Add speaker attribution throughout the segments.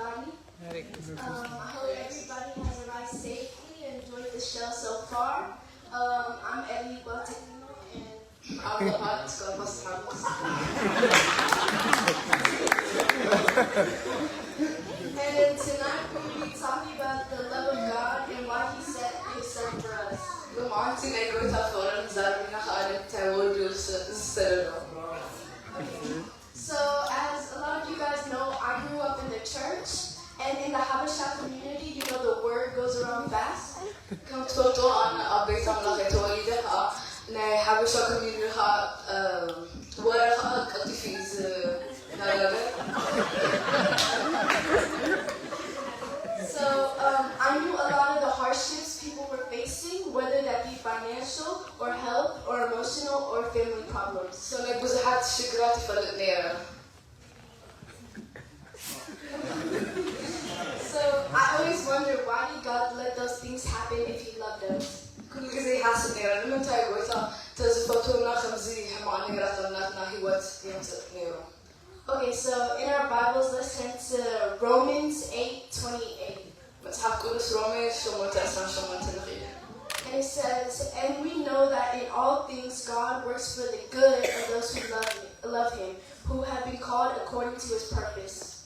Speaker 1: everybody. I hope everybody has arrived safely and enjoyed the show so far. I'm Ellie Guatemala and I'm the hot And tonight we're going to be talking about the love of God and why He sent His Son for us. So, as a lot of you guys know, I grew up in the church, and in the Habesha community, you know the word goes around fast. So, I knew a lot of the hardships people were facing, whether that be financial, or health, or emotional, or family problems. So, So I always wonder, why did God let those things happen if He loved us? Okay, so in our Bibles, let's turn to Romans 8:28. And it says, and we know that in all things God works for the good of those who love Him, who have been called according to His purpose.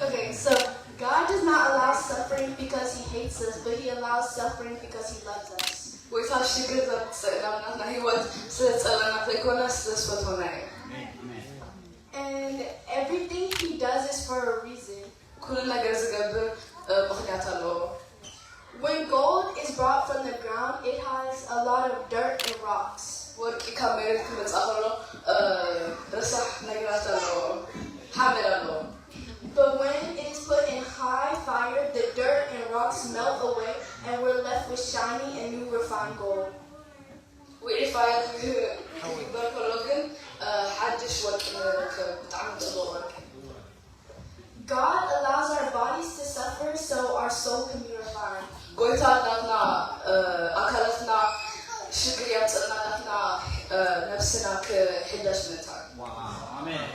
Speaker 1: Okay, so God does not allow suffering because He hates us, but He allows suffering because He loves us. And everything He does is for a reason. When gold is brought from the ground, it has a lot of dirt and rocks. But when it is put in high fire, the dirt and rocks melt away, and we're left with shiny and new refined gold. God allows our bodies to suffer so our soul can be refined.
Speaker 2: Wow. Amen.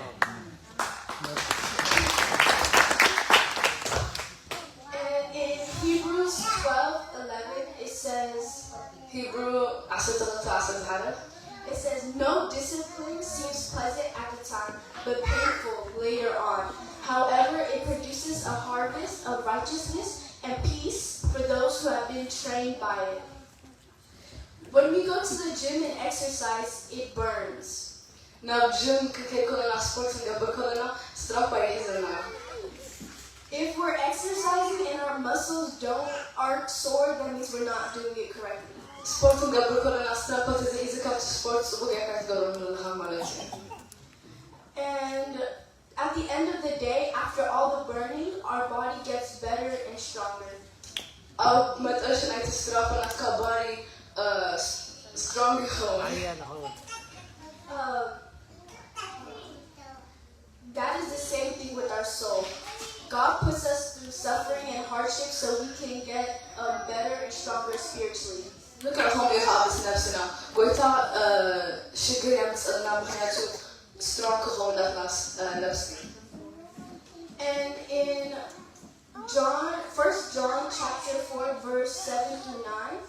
Speaker 1: And in Hebrews 12:11, it says, no discipline seems pleasant at the time, but painful later on. However, it produces a harvest of righteousness and peace for those who have been trained by it. When we go to the gym and exercise, it burns. If we're exercising and our muscles aren't sore, that means we're not doing it correctly. And at the end of the day, after all the burning, our body gets better and stronger. That is the same thing with our soul. God puts us through suffering and hardship so we can get better and stronger spiritually. And in 1 John chapter 4, verse 7 through 9,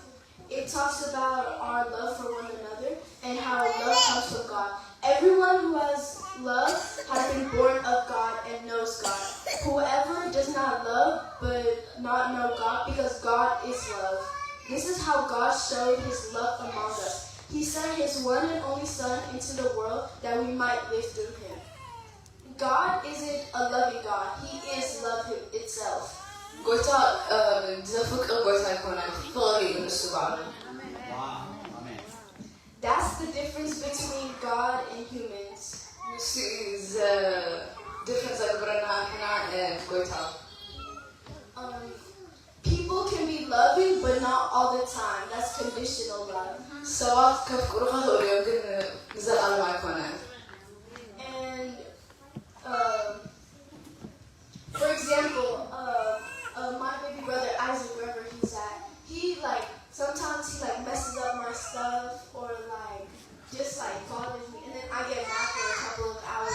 Speaker 1: it talks about our love for one another and how love comes from God. Everyone who has love has been born of God and knows God. Whoever does not love but not know God, because God is love. This is how God showed His love among us. He sent His one and only Son into the world that we might live through Him. God isn't a loving God. He is love itself.
Speaker 2: Wow. Amen.
Speaker 1: That's the difference between God and humans. People can be loving, but not all the time. That's conditional love. And for example, my baby brother Isaac, wherever he's at, he sometimes he messes up my stuff or just bothers me, and then I get mad for a couple of hours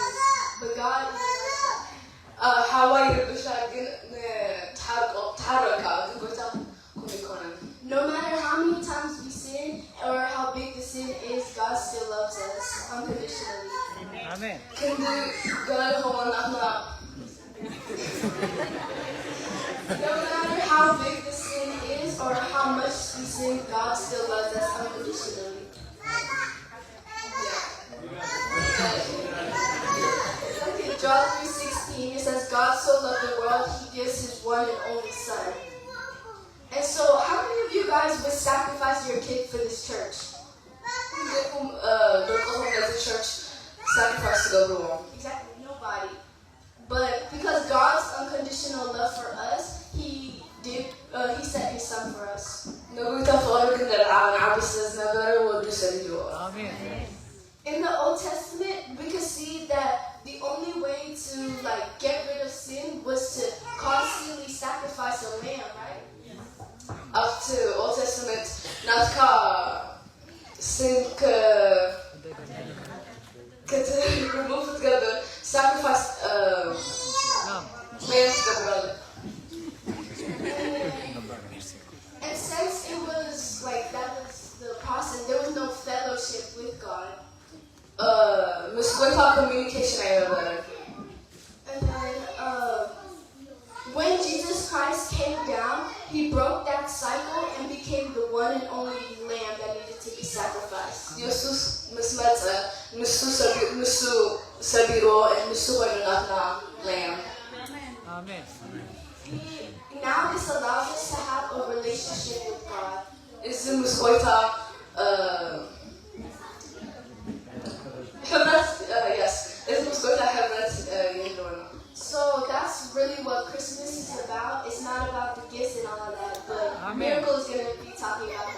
Speaker 1: No matter how many times we sin or how big the sin is, God still loves us unconditionally.
Speaker 2: Amen.
Speaker 1: No matter how big the sin is or how much we sin, God still loves us unconditionally. Okay, John 3:16, it says, God so loved the world, he gives his one and only son. And so, how many of you guys would sacrifice your kid for this church? Exactly, nobody. But because God's unconditional love for us, he sent his son for us.
Speaker 2: Amen.
Speaker 1: In the Old Testament, we could see that the only way to get rid of sin was to constantly sacrifice a lamb, right?
Speaker 3: Up to Old Testament, not sin to remove together, sacrifice lamb together.
Speaker 1: And since it was that was the process, there was no fellowship with God.
Speaker 3: Communication
Speaker 1: And then when Jesus Christ came down, he broke that cycle and became the one and only lamb that needed to be sacrificed.
Speaker 3: Jesus sabiro and lamb.
Speaker 2: Amen.
Speaker 1: Now this allows us to have a relationship with God. So that's really what Christmas is about. It's not about the gifts and all of that, but
Speaker 2: Amen.
Speaker 1: Miracle is going to be talking about